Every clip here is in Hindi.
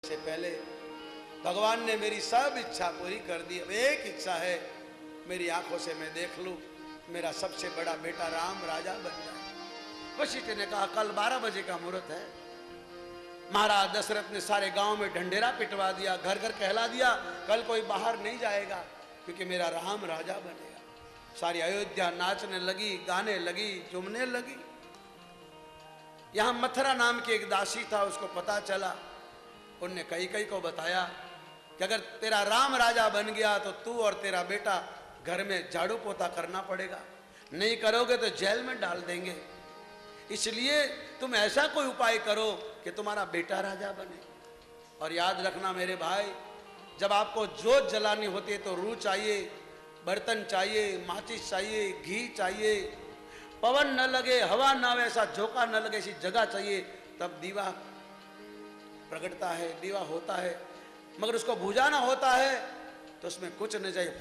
से पहले भगवान ने मेरी सब इच्छा पूरी कर दी। अब एक इच्छा है, मेरी आंखों से मैं देख लूं मेरा सबसे बड़ा बेटा राम राजा बन जाए। वशिष्ठ ने कहा कल 12 बजे का मुहूर्त है। महाराज दशरथ ने सारे गांव में ढंढेरा पिटवा दिया, घर घर कहला दिया कल कोई बाहर नहीं जाएगा क्योंकि मेरा राम राजा बनेगा। सारी अयोध्या नाचने लगी, गाने लगी, झूमने लगी। यहां मथुरा नाम की एक दासी था, उसको पता चला। उनने कई को बताया कि अगर तेरा राम राजा बन गया तो तू और तेरा बेटा घर में झाड़ू पोता करना पड़ेगा, नहीं करोगे तो जेल में डाल देंगे। इसलिए तुम ऐसा कोई उपाय करो कि तुम्हारा बेटा राजा बने। और याद रखना मेरे भाई, जब आपको जोत जलानी होती है तो रूह चाहिए, बर्तन चाहिए, माचिस चाहिए, घी चाहिए, पवन न लगे, हवा न आवे, ऐसा झोंका न लगे, ऐसी जगह चाहिए, तब दीवा प्रगटता है, दीवा होता है। मगर उसको बुझाना होता है तो उसमें कुछ न चाहिए,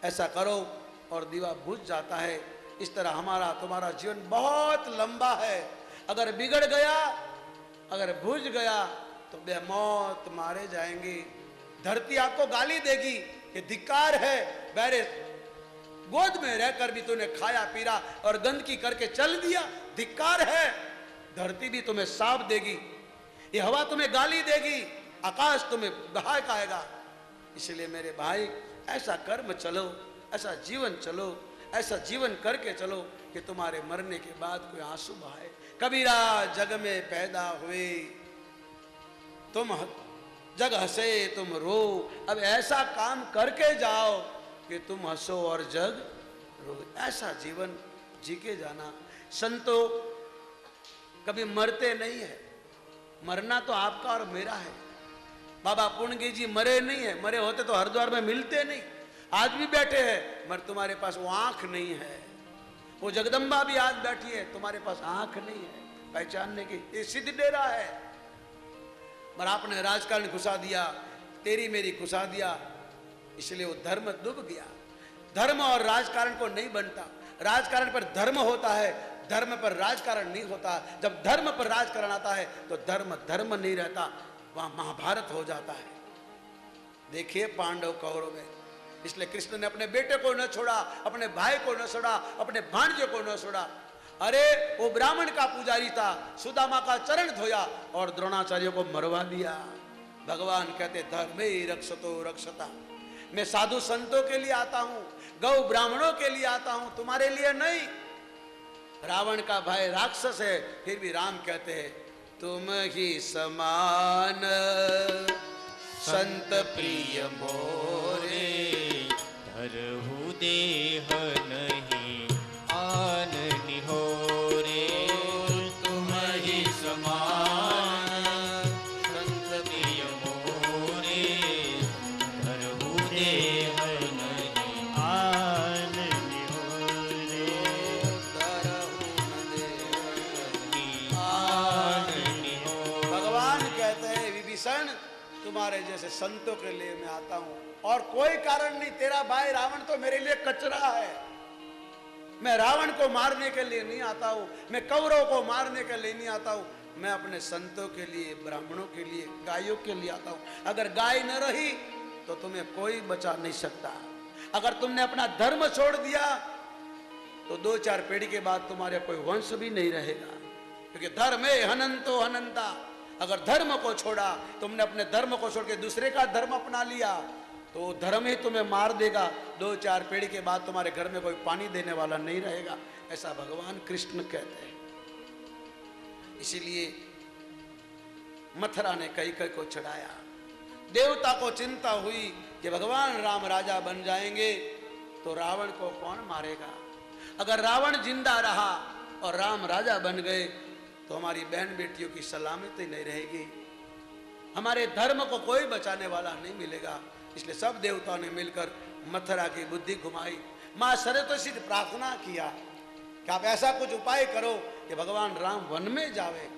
ऐसा करो और दीवा बुझ जाता है। इस तरह हमारा तुम्हारा जीवन बहुत लंबा है। अगर बिगड़ गया, अगर बुझ गया तो बेमौत मारे जाएंगे। धरती आपको गाली देगी कि धिक्कार है, बैरे गोद में रहकर भी तूने खाया पीरा और गंदगी करके चल दिया, धिक्कार है। धरती भी तुम्हें साफ देगी, ये हवा तुम्हें गाली देगी, आकाश तुम्हें बहकाएगा। इसलिए मेरे भाई ऐसा कर्म चलो, ऐसा जीवन चलो, ऐसा जीवन करके चलो कि तुम्हारे मरने के बाद कोई आंसू बहाए। कबीरा जग में पैदा हुए तुम जग हंसे तुम रो। अब ऐसा काम करके जाओ कि तुम हंसो और जग रो। ऐसा जीवन जी के जाना। संतो कभी मरते नहीं है, मरना तो आपका और मेरा है। बाबा पूर्णगिरी जी मरे नहीं है, मरे होते तो हरिद्वार में मिलते नहीं, आज भी बैठे हैं, मगर तुम्हारे पास वो आंख नहीं है। वो जगदम्बा भी आज बैठी है, तुम्हारे पास आंख नहीं है पहचानने की। ये सिद्ध डेरा है, पर आपने राजकारण घुसा दिया, तेरी मेरी घुसा दिया, इसलिए वो धर्म डूब गया। धर्म और राजकारण को नहीं बनता, राजकारण पर धर्म होता है, धर्म पर राजकारण नहीं होता। जब धर्म पर राजकारण आता है तो धर्म धर्म नहीं रहता, वहां महाभारत हो जाता है। देखिए पांडव कौरव में, इसलिए कृष्ण ने अपने बेटे को न छोड़ा, अपने भाई को न छोड़ा, अपने भांजे को न छोड़ा। अरे वो ब्राह्मण का पुजारी था, सुदामा का चरण धोया और द्रोणाचार्य को मरवा दिया। भगवान कहते धर्मे रक्षतो रक्षता। मैं साधु संतों के लिए आता हूं, गौ ब्राह्मणों के लिए आता हूं, तुम्हारे लिए नहीं। रावण का भाई राक्षस है, फिर भी राम कहते हैं तुम ही समान संत प्रिय मोरे। धरहु देह नहीं आन निहोरे। तुम ही समान संत प्रिय मोरे। धरहु देह नहीं आन निहोरे। धरहु न देह आन निहोरे। भगवान कहते हैं विभीषण तुम्हारे जैसे संतों के लिए मैं आता हूं, और कोई कारण नहीं। तेरा भाई रावण तो मेरे लिए कचरा है। मैं रावण को मारने के लिए नहीं आता हूं, मैं कौरव को मारने के लिए नहीं आता हूं, मैं अपने संतों के लिए, ब्राह्मणों के लिए, गायों के लिए आता हूं। अगर गाय न रही तो तुम्हें कोई बचा नहीं सकता। अगर तुमने अपना धर्म छोड़ दिया तो 2-4 पीढ़ी के बाद तुम्हारे कोई वंश भी नहीं रहेगा, क्योंकि धर्मे हनंतो हनंता। अगर धर्म को छोड़ा, तुमने अपने धर्म को छोड़ के दूसरे का धर्म अपना लिया तो धर्म ही तुम्हें मार देगा। 2-4 पीढ़ी के बाद तुम्हारे घर में कोई पानी देने वाला नहीं रहेगा, ऐसा भगवान कृष्ण कहते हैं। इसीलिए मथुरा ने कई को चढ़ाया। देवता को चिंता हुई कि भगवान राम राजा बन जाएंगे तो रावण को कौन मारेगा। अगर रावण जिंदा रहा और राम राजा बन गए तो हमारी बहन बेटियों की सलामती नहीं रहेगी, हमारे धर्म को कोई बचाने वाला नहीं मिलेगा। इसलिए सब देवताओं ने मिलकर मथुरा की बुद्धि घुमाई। मां सरस्वती से प्रार्थना किया कि आप ऐसा कुछ उपाय करो कि भगवान राम वन में जावे।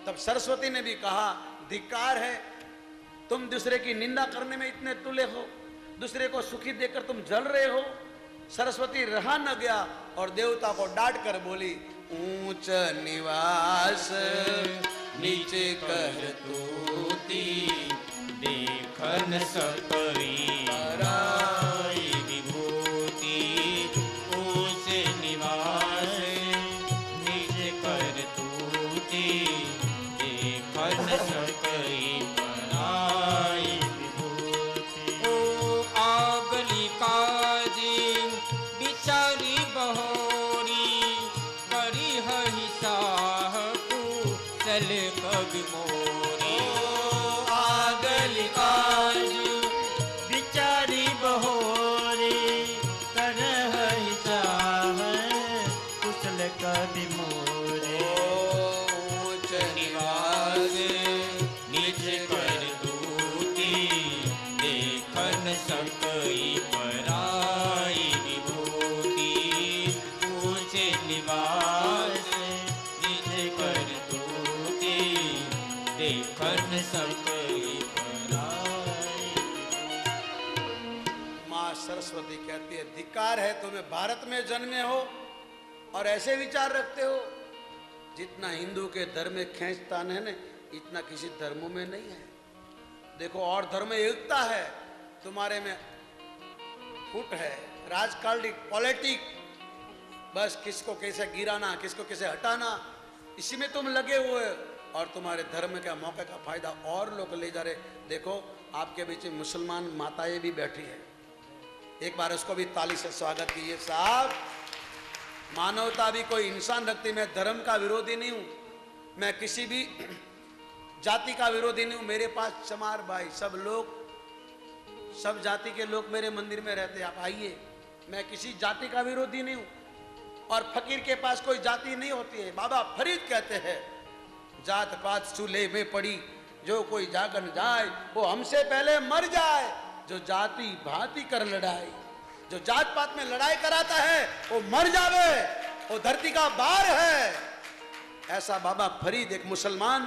तब सरस्वती ने भी कहा धिक्कार है, तुम दूसरे की निंदा करने में इतने तुले हो, दूसरे को सुखी देकर तुम जल रहे हो। सरस्वती रहा न गया और देवता को डांट कर बोली ऊंच निवास नीचे कर तूती, देखन सकई पराई विभूति, ऊंच निवास निज कर तूती, देखन सकई पराई विभूति। ओ आगली काजी बिचारी बहोरी, करी हहि साह कुशल कवि मोरी। आगली काज बिचारी बहोरी, करहि चाह कुशल कवि मोरे। ऊंच निवास निज कर तूती, देखन सकई पराई विभूति, ऊंच निवास निज कर तूती, देखन सकई पराई। माँ सरस्वती कहती है, धिक्कार है तुम्हें, भारत में जन्मे हो और ऐसे विचार रखते हो। जितना हिंदू के धर्म में खींचतान है ना, इतना किसी धर्मों में नहीं है। देखो और धर्म में एकता है, तुम्हारे में फुट है, राजकाल पॉलिटिक, बस किसको कैसे गिराना, किसको कैसे हटाना, इसी में तुम लगे हुए। और तुम्हारे धर्म का मौके का फायदा और लोग ले जा रहे। देखो आपके बीच में मुसलमान माताएं भी बैठी है, एक बार उसको भी ताली से स्वागत कीजिए साहब। मानवता भी कोई इंसान रखती। मैं धर्म का विरोधी नहीं हूं, मैं किसी भी जाति का विरोधी नहीं हूं। मेरे पास चमार भाई सब लोग, सब जाति के लोग मेरे मंदिर में रहते हैं, आप आइए। मैं किसी जाति का विरोधी नहीं हूं। और फकीर के पास कोई जाति नहीं होती है। बाबा फरीद कहते हैं, जात पात चूल्हे में पड़ी, जो कोई जागन जाए वो हमसे पहले मर जाए। जो जाति भांति कर लड़ाई, जो जात पात में लड़ाई कराता है वो मर जावे, वो धरती का बार है। ऐसा बाबा फरीद एक मुसलमान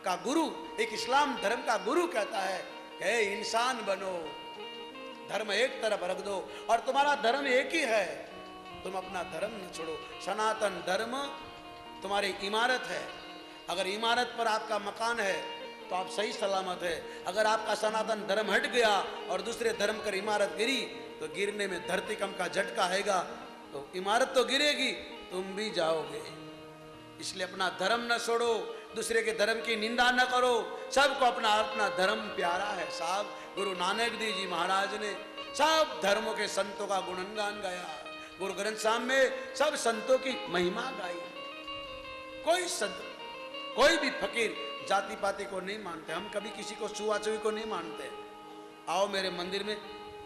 का गुरु, एक इस्लाम धर्म का गुरु कहता है कि इंसान बनो, धर्म एक तरफ रख दो और तुम्हारा धर्म एक ही है, तुम अपना धर्म न छोड़ो। सनातन धर्म तुम्हारी इमारत है। अगर इमारत पर आपका मकान है तो आप सही सलामत है। अगर आपका सनातन धर्म हट गया और दूसरे धर्म पर इमारत गिरी तो गिरने में धरतीकंप का झटका आएगा, तो इमारत तो गिरेगी, तुम भी जाओगे। इसलिए अपना धर्म न छोड़ो, दूसरे के धर्म की निंदा न करो। सबको अपना अपना धर्म प्यारा है साहब। गुरु नानक देव जी महाराज ने सब धर्मों के संतों का गुणगान गाया। गुरु ग्रंथ साहब में सब संतों की महिमा गाई। कोई संत, कोई भी फकीर जाति पाति को नहीं मानते। हम कभी किसी को छुआछुई को नहीं मानते। आओ मेरे मंदिर में,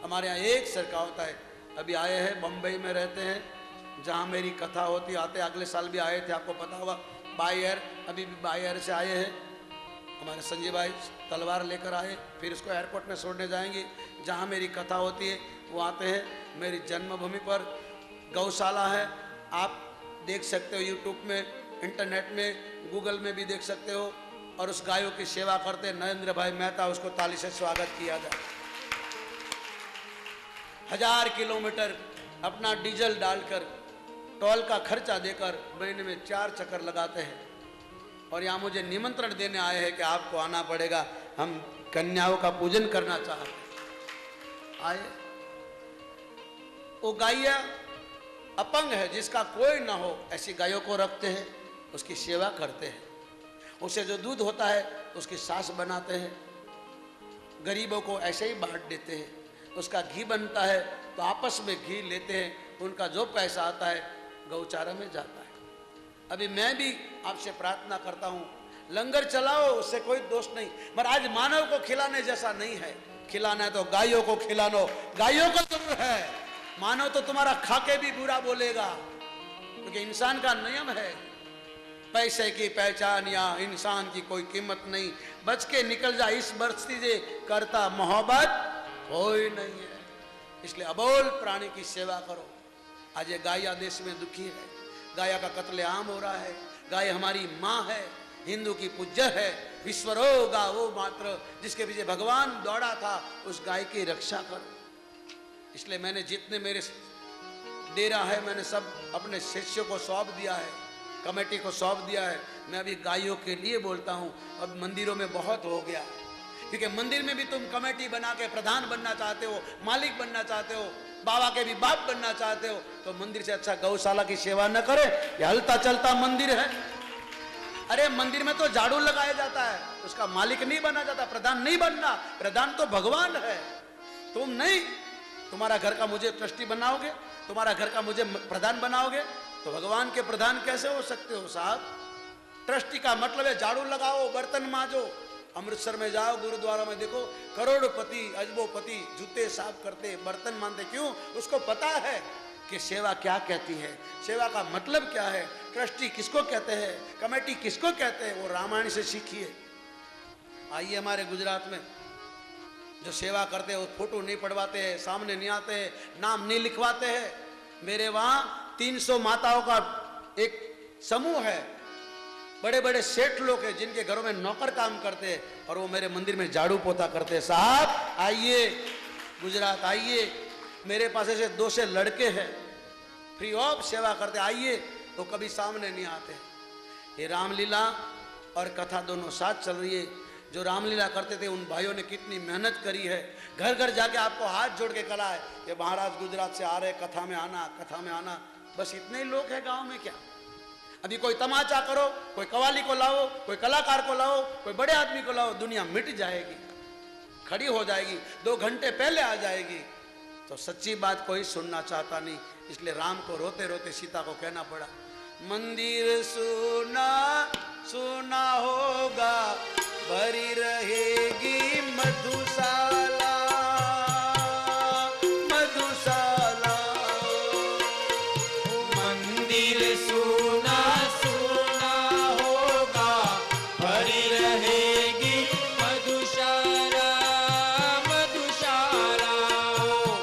हमारे यहाँ एक सरका होता है। अभी आए हैं, बम्बई में रहते हैं, जहाँ मेरी कथा होती आते। अगले साल भी आए थे, आपको पता होगा, बाई एयर। अभी भी बाई एयर से आए हैं। हमारे संजय भाई तलवार लेकर आए, फिर उसको एयरपोर्ट में छोड़ने जाएंगे। जहाँ मेरी कथा होती है वो आते हैं। मेरी जन्मभूमि पर गौशाला है, आप देख सकते हो यूट्यूब में, इंटरनेट में, गूगल में भी देख सकते हो। और उस गायों की सेवा करते नरेंद्र भाई मेहता, उसको ताली से स्वागत किया जाए। 1000 किलोमीटर अपना डीजल डालकर, टोल का खर्चा देकर महीने में 4 चक्कर लगाते हैं। और यहाँ मुझे निमंत्रण देने आए हैं कि आपको आना पड़ेगा, हम कन्याओं का पूजन करना चाहते हैं। आए। वो गायिया अपंग है, जिसका कोई ना हो, ऐसी गायों को रखते हैं, उसकी सेवा करते हैं। उसे जो दूध होता है उसकी सास बनाते हैं, गरीबों को ऐसे ही बांट देते हैं। उसका घी बनता है तो आपस में घी लेते हैं, उनका जो पैसा आता है गौचारा में जाता है। अभी मैं भी आपसे प्रार्थना करता हूँ, लंगर चलाओ, उससे कोई दोष नहीं, पर आज मानव को खिलाने जैसा नहीं है। खिलाना है तो गायों को खिलानो, गायों को जरूर है। मानव तो तुम्हारा खाके भी बुरा बोलेगा, क्योंकि इंसान का नियम है, पैसे की पहचान या इंसान की कोई कीमत नहीं। बच के निकल जा इस बस्ती से, करता मोहब्बत कोई नहीं है। इसलिए अबोल प्राणी की सेवा करो। आज ये गाया देश में दुखी है, गाया का कत्लेआम हो रहा है। गाय हमारी माँ है, हिंदू की पूज्य है। विश्वरो गावो मात्र, जिसके पीछे भगवान दौड़ा था, उस गाय की रक्षा करो। इसलिए मैंने जितने मेरे डेरा है, मैंने सब अपने शिष्यों को सौंप दिया है। कमेटी को सौंप दिया है। मैं अभी गायों के लिए बोलता हूँ, अब मंदिरों में बहुत हो गया, क्योंकि मंदिर में भी तुम कमेटी बना के प्रधान बनना चाहते हो, मालिक बनना चाहते हो, बाबा के भी बाप बनना चाहते हो, तो मंदिर से अच्छा गौशाला की सेवा न करे। ये हलता चलता मंदिर है। अरे मंदिर में तो झाड़ू लगाया जाता है, उसका मालिक नहीं बना जाता, प्रधान नहीं बनना। प्रधान तो भगवान है, तुम नहीं। तुम्हारा घर का मुझे ट्रस्टी बनाओगे, तुम्हारा घर का मुझे प्रधान बनाओगे, तो भगवान के प्रधान कैसे हो सकते हो साहब? ट्रस्टी का मतलब है झाड़ू लगाओ, बर्तन मांजो। अमृतसर में जाओ, गुरुद्वारा में देखो, करोड़पति अजबोपति जूते साफ करते, बर्तन मानते। क्यों? उसको पता है कि सेवा क्या कहती है, सेवा का मतलब क्या है, ट्रस्टी किसको कहते हैं, कमेटी किसको कहते हैं। वो रामायण से सीखिए। आइए हमारे गुजरात में जो सेवा करते हैं वो फोटो नहीं पढ़वाते हैं, सामने नहीं आते हैं, नाम नहीं लिखवाते हैं। मेरे वहाँ 300 माताओं का एक समूह है, बड़े बड़े सेठ लोग हैं जिनके घरों में नौकर काम करते हैं, और वो मेरे मंदिर में झाड़ू पोता करते हैं। साहब आइए गुजरात, आइए, मेरे पास ऐसे 2 से लड़के हैं, फ्री ऑफ सेवा करते, आइए। तो कभी सामने नहीं आते। ये रामलीला और कथा दोनों साथ चल रही है। जो रामलीला करते थे उन भाइयों ने कितनी मेहनत करी है, घर घर जाके आपको हाथ जोड़ के करा है कि महाराज गुजरात से आ रहे, कथा में आना, कथा में आना। बस इतने ही लोग हैं गांव में क्या? अभी कोई तमाचा करो, कोई कवाली को लाओ, कोई कलाकार को लाओ, कोई बड़े आदमी को लाओ, दुनिया मिट जाएगी, खड़ी हो जाएगी, 2 घंटे पहले आ जाएगी। तो सच्ची बात कोई सुनना चाहता नहीं, इसलिए राम को रोते रोते सीता को कहना पड़ा, मंदिर सुना सुना होगा, भरी रहेगी मधुशाला, मधुशाला। मंदिर सुना सुना होगा, भरी रहेगी मधुशाला, मधुशाला।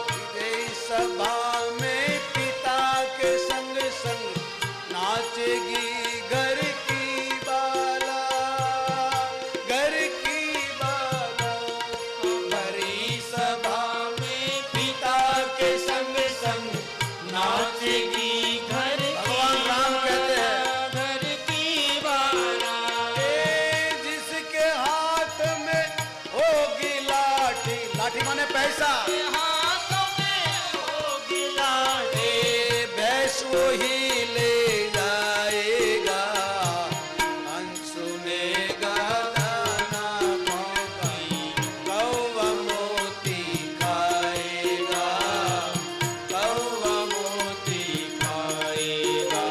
विजय सभा में पिता के संग संग नाचेगी घर की बाला, घर की बाला। भरी सभा में पिता के संग संग नाचेगी घर की भगवान राम कहते हैं, घर की बाला। जिसके हाथ में होगी लाठी, लाठी माने पैसा, हाथों में होगी लाठी, भैंस वो ही ले जाएगा, अंश सुनेगा दाना पाऊंगी, कौवा मोती खाएगा, कौवा मोती खाएगा।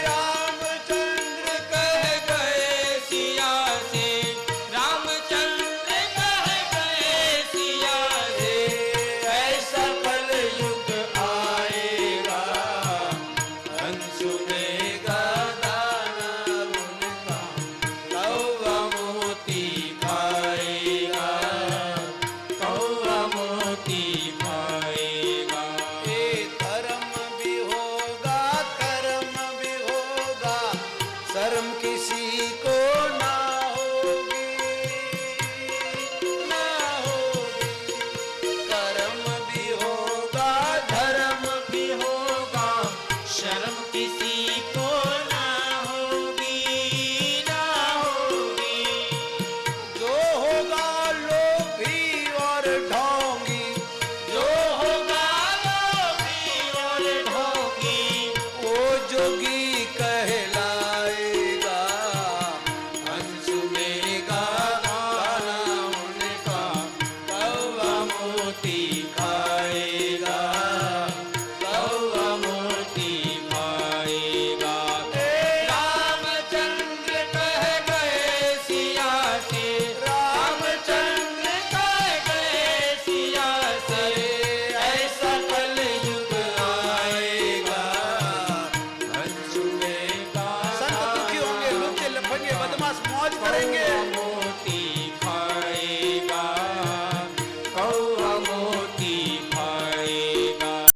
रामचंद्र कह गए सिया से, रामचंद्र कह गए सिया से, ऐसा कलयुग आएगा, अंश सुनेगा दाना उनका, कौवा मोती खाएगा, कौवा मोती खाएगा। धर्म भी होगा, कर्म भी होगा, शर्म किसी को ना होगी, ना होगी। कर्म भी होगा, धर्म भी होगा, शर्म किसी को ना होगी, ना होगी। जो होगा लोभी और ढोंगी, जो होगा लोभी और ढोंगी, वो जोगी कहलाएगा, अंश सुनेगा गाना उनका, कौवा मोती खाएगा, कौवा मोती खाएगा। रामचंद्र कह गए सिया से, रामचंद्र कह गए सिया से, ऐसा कलयुग आएगा, अंश सुनेगा। संत दुखी होंगे, लुच्चे लफंगे बदमाश मौज करेंगे,